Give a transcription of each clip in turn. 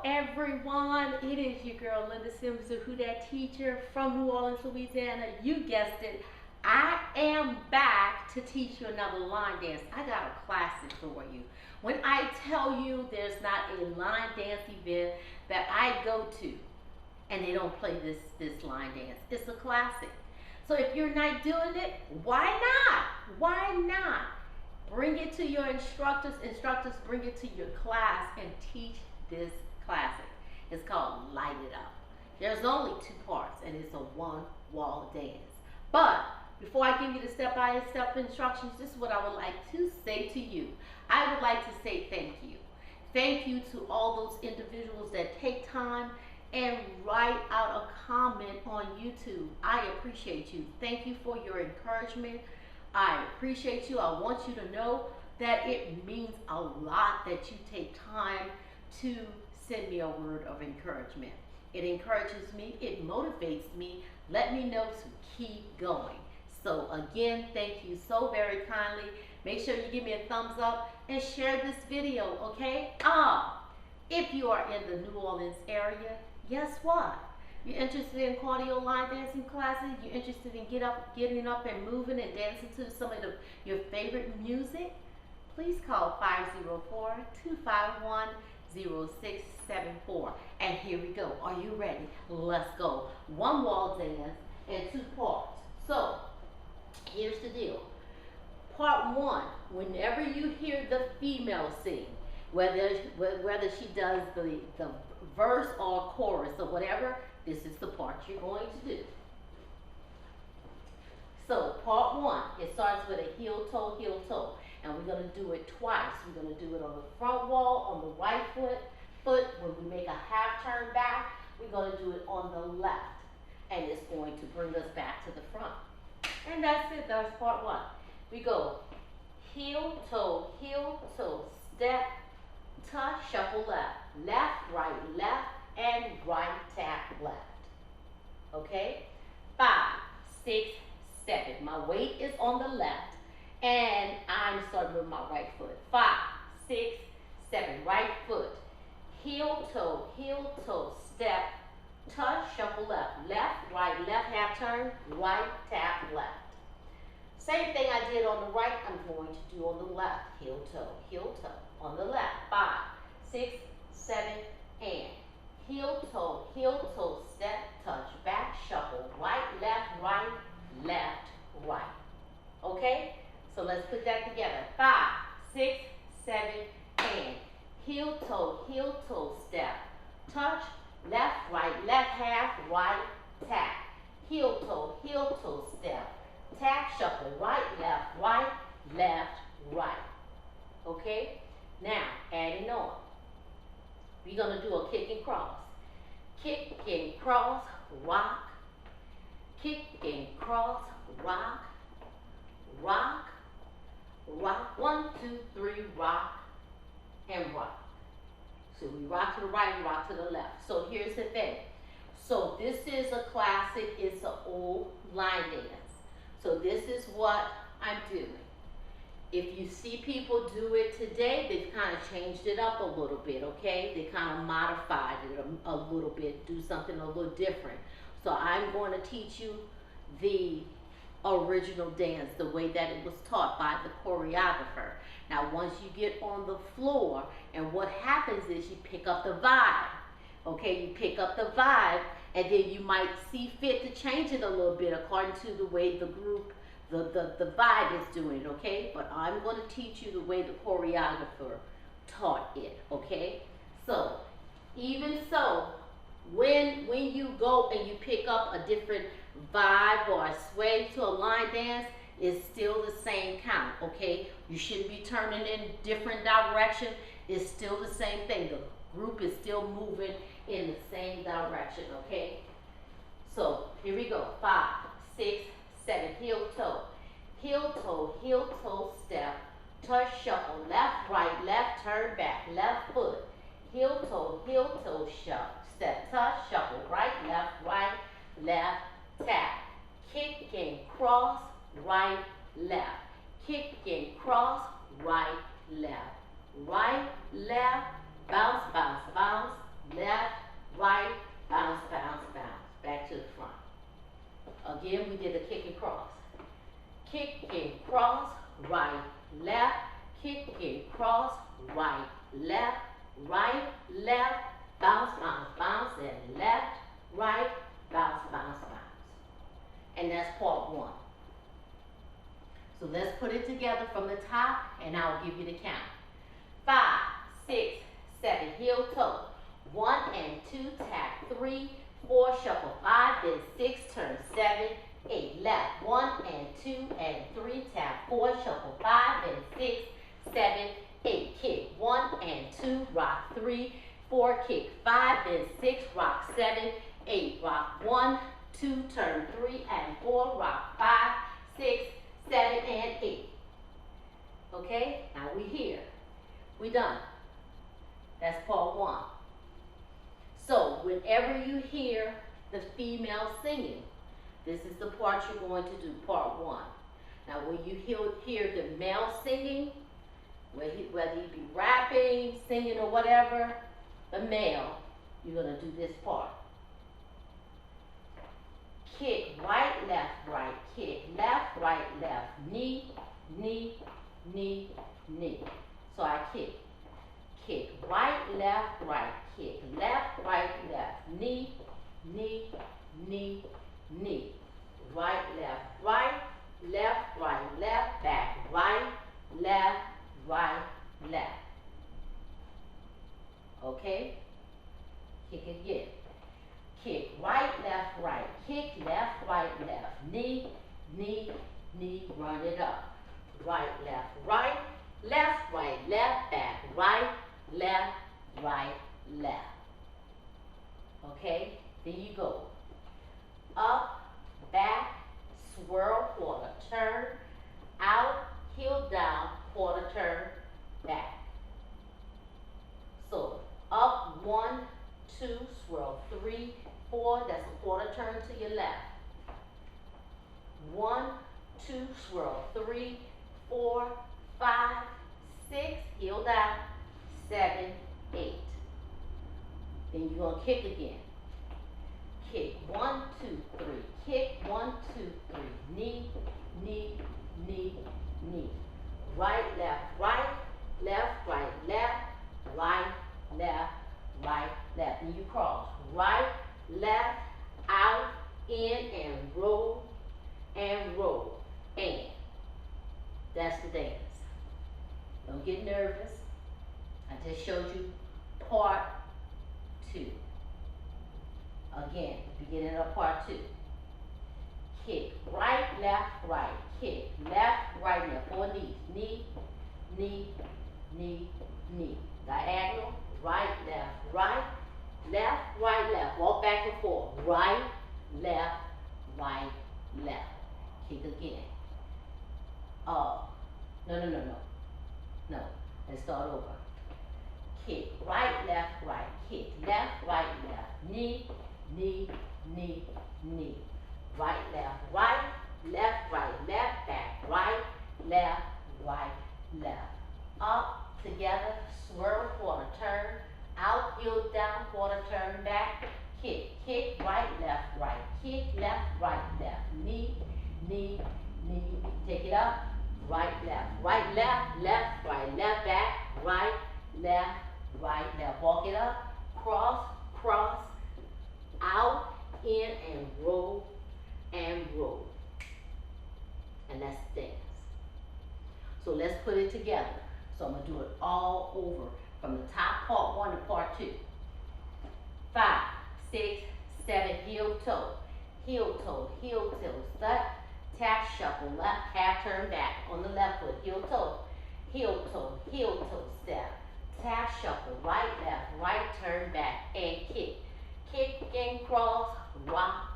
Everyone, it is your girl Linda Sims, the Who Dat teacher from New Orleans, Louisiana. You guessed it, I am back to teach you another line dance. I got a classic for you. When I tell you there's not a line dance event that I go to and they don't play this line dance, it's a classic. So if you're not doing it, why not? Why not? Bring it to your instructors. Instructors, bring it to your class and teach this classic. It's called Light It Up. There's only 2 parts and it's a one-wall dance. But before I give you the step-by-step instructions, this is what I would like to say to you. I would like to say thank you. Thank you to all those individuals that take time and write out a comment on YouTube. I appreciate you. Thank you for your encouragement. I appreciate you. I want you to know that it means a lot that you take time to send me a word of encouragement. It encourages me, it motivates me, let me know to keep going. So again, thank you so very kindly. Make sure you give me a thumbs up and share this video, okay? If you are in the New Orleans area, guess what? You're interested in cardio line dancing classes, you're interested in getting up and moving and dancing to some of your favorite music, please call 504-251-0674. And here we go. Are you ready? Let's go. One wall dance and 2 parts. So here's the deal. Part 1, whenever you hear the female sing, whether she does the verse or chorus or whatever, this is the part you're going to do. So part 1, it starts with a heel toe, and we're going to do it twice. We're going to do it on the front wall, on the right foot. When we make a half turn back, we're going to do it on the left, and it's going to bring us back to the front. And that's it. That's part 1. We go heel, toe, step, touch, shuffle left, left, and right tap left. Okay? 5, 6, 7. My weight is on the left, and I'm starting with my right foot. 5, 6, 7. Right foot. Heel, toe, step, touch, shuffle left, right, left half turn, right tap left. Same thing I did on the right, I'm going to do on the left. Heel, toe, on the left. 5, 6, 7, and heel, toe, step, touch, back, shuffle, right, left, right. Okay? So let's put that together. 5, 6, 7, and heel, toe, step, touch, left, half, right, tap. Heel, toe, step, tap, shuffle, right, left, right. Okay? Now, adding on. We're going to do a kick and cross. Kick and cross, rock. Kick and cross, rock. 1, 2, 3, rock and rock. So we rock to the right, we rock to the left. So here's the thing. So this is a classic, it's an old line dance. So this is what I'm doing. If you see people do it today, they've kind of changed it up a little bit, okay? They kind of modified it a little bit, do something a little different. So I'm going to teach you the original dance, the way that it was taught by the choreographer. Now, once you get on the floor, and what happens is you pick up the vibe, okay? You pick up the vibe, and then you might see fit to change it a little bit according to the way the group, the vibe is doing it, okay? But I'm going to teach you the way the choreographer taught it, okay? So, even so, when you go and you pick up a different vibe or a sway to a line dance, it's still the same count, okay? You shouldn't be turning in different direction. It's still the same thing. The group is still moving in the same direction, okay? So here we go. 5, 6, 7. Heel, toe, step, touch, shuffle, left, right, left, turn back, left foot. Heel, toe, shuffle, step, touch, shuffle, right, left, tap. Kick and cross, right, left. Kick and cross, right, left. Right, left, bounce, and I'll give you the count. 5, 6, 7, heel toe. 1 and 2, tap. 3, 4, shuffle. 5, then 6, turn. 7, 8, left. 1 and 2 and 3, tap. 4, shuffle. 5 and 6, 7, 8, kick. 1 and 2, rock. 3, 4, kick. 5, then 6, rock. 7, 8, rock. 1, 2, turn. 3 and 4, rock. 5, 6, 7, and 8. Okay, now we here. We done. That's part 1. So whenever you hear the female singing, this is the part you're going to do, part 1. Now when you hear the male singing, whether he be rapping, singing, or whatever, the male, you're going to do this part. Kick, right, left, right, kick, left, right, left, knee, knee, knee, knee. So I kick. Kick, right, left, right, kick, left, right, left, knee, knee, knee, knee. Right, left, left, back, right, left. Okay? Kick again. Kick, right, left, kick, left, knee, knee, knee, run it up. Right, left, back, right, left. Okay? Then you go up, back, swirl, quarter turn, out, heel down, quarter turn, back. So up, 1, 2, swirl, 3, 4, that's a quarter turn to your left. 1, 2, swirl, 3, 4, 5, 6, heel down, 7, 8. Then you're going to kick again. Kick, 1, 2, 3. Kick, 1, 2, 3. Knee, knee, knee, knee. Right, left, left. And you cross. Right, left, out, in, and roll, and. That's the dance. Don't get nervous. I just showed you part 2. Again, beginning of part 2. Kick, right, kick, left, left. 4 knees. Knee, knee, knee, knee. Diagonal, right, left. Walk back and forth. Right, left. Kick again. No. Let's start over. Kick, right, kick, left, knee, knee, knee, knee. Right, left, back, right, left. Up, together, swirl, quarter turn, out, heel down, quarter turn, back, kick, right, kick, left, knee, knee, knee, take it up, right, left, back, right, left, walk it up, cross, out, in, and roll. And that's the dance. So let's put it together. So I'm going to do it all over from the top, part 1 to part 2. 5, 6, 7, heel toe, step, tap, shuffle, left, half turn back on the left foot, heel toe, step, tap, shuffle, right, turn back, and kick. Kick and cross, rock.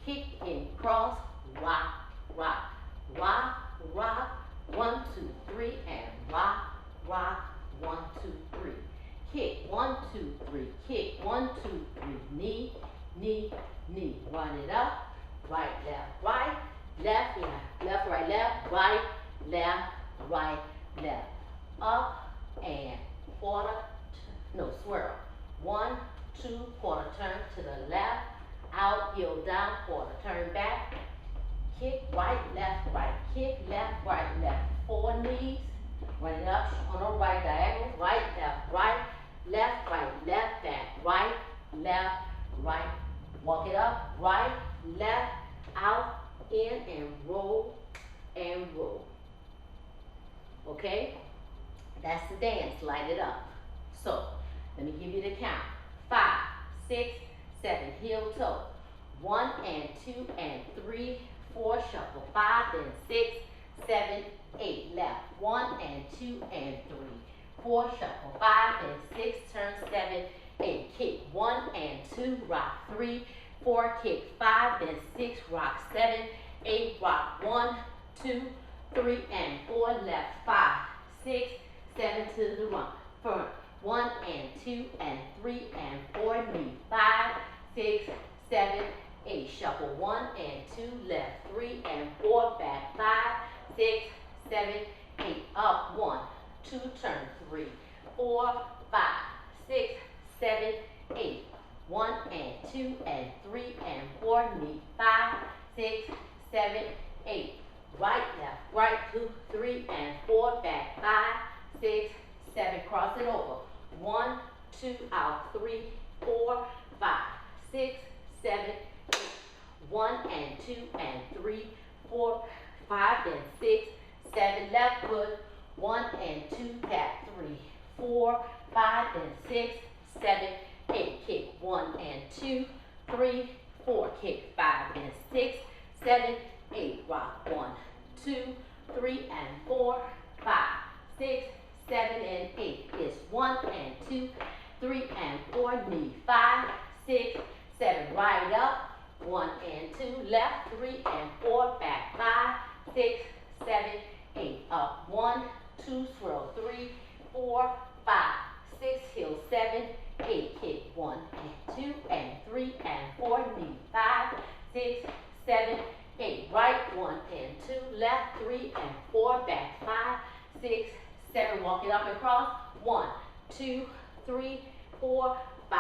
Kick and cross, rock. 1, 2, 3, and rock. 1, 2, 3. Kick, 1, 2, 3. Kick, 1, 2, 3. Knee, knee, knee. Run it up. Right, left, left. Up and swirl. 1, 2, quarter turn to the left. Out, heel down, quarter turn back. Kick, right, kick, left, 4 knees. Run it up on the right diagonal. Right, left, back. Right, left. Walk it up. Right, left, out, in, and roll. Okay? it up. So let me give you the count. 5, 6, 7, heel toe. 1 and 2 and 3, 4, shuffle. 5 and 6, 7, 8, left. 1 and 2 and 3, 4, shuffle. 5 and 6, turn 7, 8, kick. 1 and 2, rock. 3, 4, kick. 5 and 6, rock. 7, 8, rock. 1, 2, 3 and 4, left. 5, 6, 7 to the front. 1 and 2 and 3 and 4, knee. 5, 6, 7, 8, shuffle. 1 and 2, left. 3 and 4, back. 5, 6, 7, 8, up. 1, 2, turn. 3, 4, 5, 6, 7, 8. 1 and 2 and 3 and 4, knee. 5, 6, 7, 8. Right, left, right, 2, 3 and 4, back. 5, 6, 7, cross it over. 1, 2, out. 3, 4, 5, 6, 7, 8. 1 and 2 and 3, 4, 5 and 6, 7, left foot. 1 and 2, back. 3, 4, 5 and 6, 7, 8, kick. 1 and 2, 3, 4, kick. 5 and 6, 7, 8, rock. 1, 2, 3 and 4, 5, 6, 7 and 8. It's 1 and 2, 3 and 4, knee. 5, 6, 7, right up. 1 and 2, left. 3 and 4, back. 5, 6, 7, 8, up. 1, 2, swirl. 3, 4, 5, 6, heel. 7, 8, kick. 1 and 2 and 3 and 4, knee. 5, 6, 7, 8, right. 1 and 2, left. 3 and 4, back. 5, 6, 7, walk it up and cross. 1, 2, 3, 4, 5,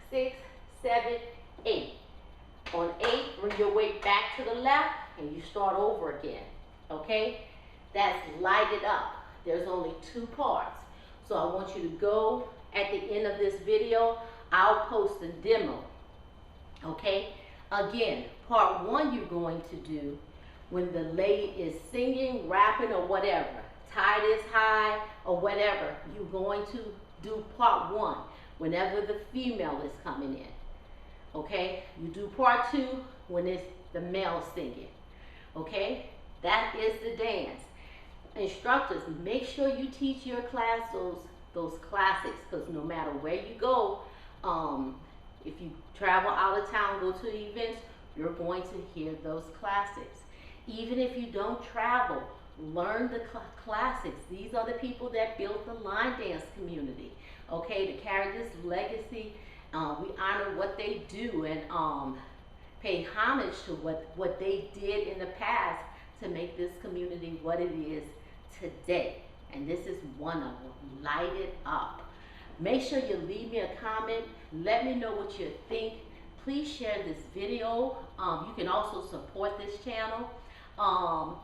6, 7, 8. On 8, bring your weight back to the left and you start over again. Okay? That's light it up. There's only 2 parts. So I want you to go at the end of this video. I'll post a demo. Okay? Again, part 1 you're going to do when the lady is singing, rapping, or whatever. Tide is high or whatever. You're going to do part 1 whenever the female is coming in. Okay? You do part 2 when it's the male singing. Okay? That is the dance. Instructors, make sure you teach your class those classics, because no matter where you go, if you travel out of town, go to events, you're going to hear those classics. Even if you don't travel, learn the classics. These are the people that built the line dance community. Okay, to carry this legacy, we honor what they do and pay homage to what they did in the past to make this community what it is today. And this is one of them. Light it up. Make sure you leave me a comment. Let me know what you think. Please share this video. You can also support this channel.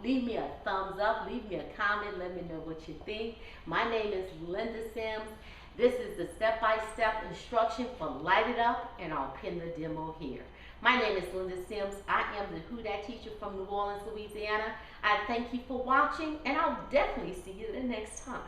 Leave me a thumbs up. Leave me a comment. Let me know what you think. My name is Linda Sims. This is the step-by-step instruction for Light It Up, and I'll pin the demo here. My name is Linda Sims. I am the Who Dat teacher from New Orleans, Louisiana. I thank you for watching, and I'll definitely see you the next time.